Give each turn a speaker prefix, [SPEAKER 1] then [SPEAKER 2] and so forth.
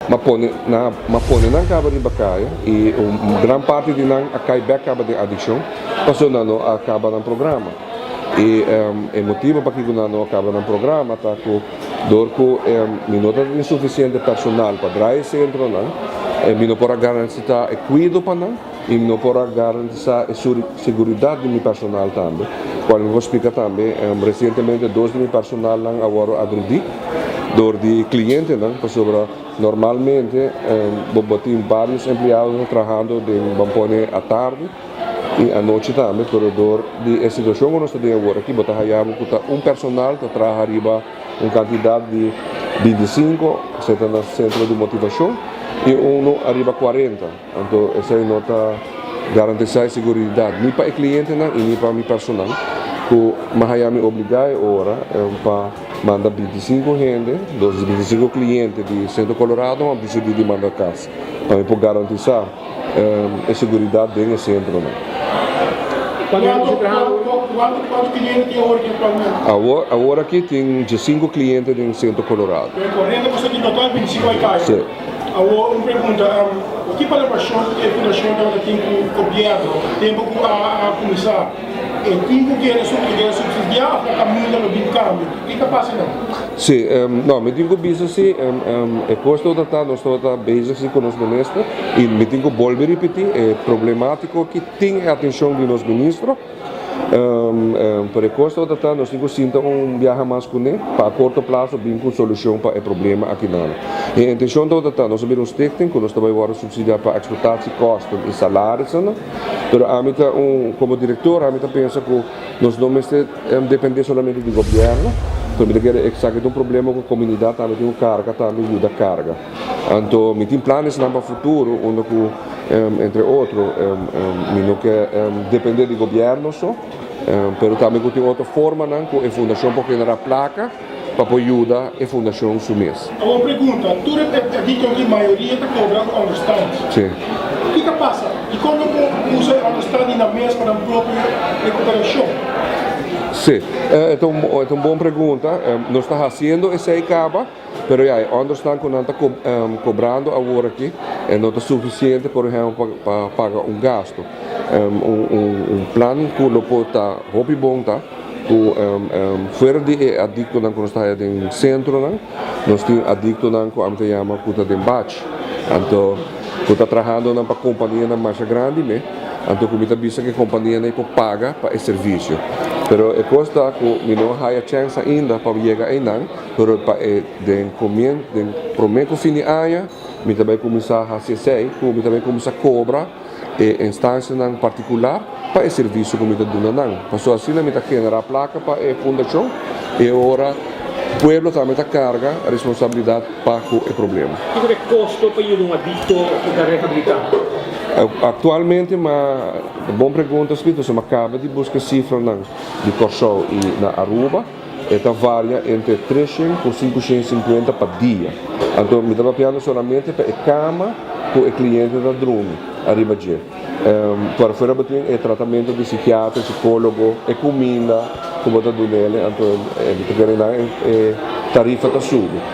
[SPEAKER 1] Mapone não acaba de bacaia e grande parte de não acaba de adicção, passou não acaba no programa. E o motivo para que não acaba no programa tá que dorco não tem suficiente personal para dar esse centro não, não pode garantir o cuidado para não, e não pode garantir a segurança de meu personal também. Quando eu vou explicar também, recentemente dois de meu personal não agora agredido door die cliënten dan, sobre normalmente tem vários empregados trabalhando de bampone à tarde e à noite também, pero door die situação que nós temos agora aqui, bota hayamos personal que trabalha arriba quantidade de 25, você está no centro de motivação e arriba 40, então essa é nota garantir a segurança nem para o cliente e nem para o personal. Que Mahayami obrigai ora para mandar 25 gente, 25 clientes de Centro Colorado, mas precisa de mandar casa, para garantir a segurança dentro do centro.
[SPEAKER 2] Quantos clientes tem hoje atualmente?
[SPEAKER 1] Agora aqui tem 5 clientes em Centro Colorado.
[SPEAKER 2] Correndo você tem total 25 hectares.
[SPEAKER 1] Sim.
[SPEAKER 2] Uma pergunta, o que para a fundação tem com o governo, tem a começar? E quem quer subsidiar para caminhar no cambio? O que passa não?
[SPEAKER 1] Sim, não, me digo business é custo da tá, nós estamos basic com os ministros e me digo volver repetir é problemático que tem a atenção de nos ministros. Por custo da tá, nós temos sinta viaje mais com ele para curto prazo bem com solução para o problema aqui não. E a intenção da tá, nós temos stichting que nós estamos agora subsidiar para explotação custos e salários, né? Pero a mim como diretor a mim pensa que nós não depender somente do governo. Então, é que um problema com a comunidade também tem carga, também ajuda a carga. Então, me tem planos para o futuro, onde, entre outros, não quer depender do governo só, mas também tem outra forma, que a fundação pode generar placa para ajudar a fundação sumir.
[SPEAKER 2] Uma pergunta, tu dito que a maioria está cobrando understand.
[SPEAKER 1] Sim.
[SPEAKER 2] O que passa? E quando usa understand na mesa para a própria recuperação?
[SPEAKER 1] Sim, é uma boa pergunta. Nós estamos fazendo esse acaba, mas understand que não está cobrando agora aqui, não está suficiente, por exemplo, para pagar gasto. Plano que não pode estar muito bom, tá? Fora de adicto que nós estamos no centro, nós temos adicto que a gente chama de batch. Então, que está trabalhando para a companhia mais grande, então como está visto que a companhia não paga para esse serviço. Pero é coisa que não há chance ainda para chegar aí não, pero para prometo fim de ano, me também começar a fazer, me também começar a cobrar instância em particular para esse serviço que me está dando não. Passou assim, me está generando a placa para a fundação e agora o povo também está carga a responsabilidade para o problema.
[SPEAKER 2] Qual é o custo para um adicto da reabilitação?
[SPEAKER 1] Atualmente, uma boa pergunta, se me acaba de buscar cifras de Corsol e na Aruba, esta varia entre 300 e 550 por dia. Então, me estava pensando somente para a cama com o cliente da drone, arriba de. Para fora, tem tratamento de psiquiatra, psicólogo, e comida, como está dando ele, então, a tarifa está subindo.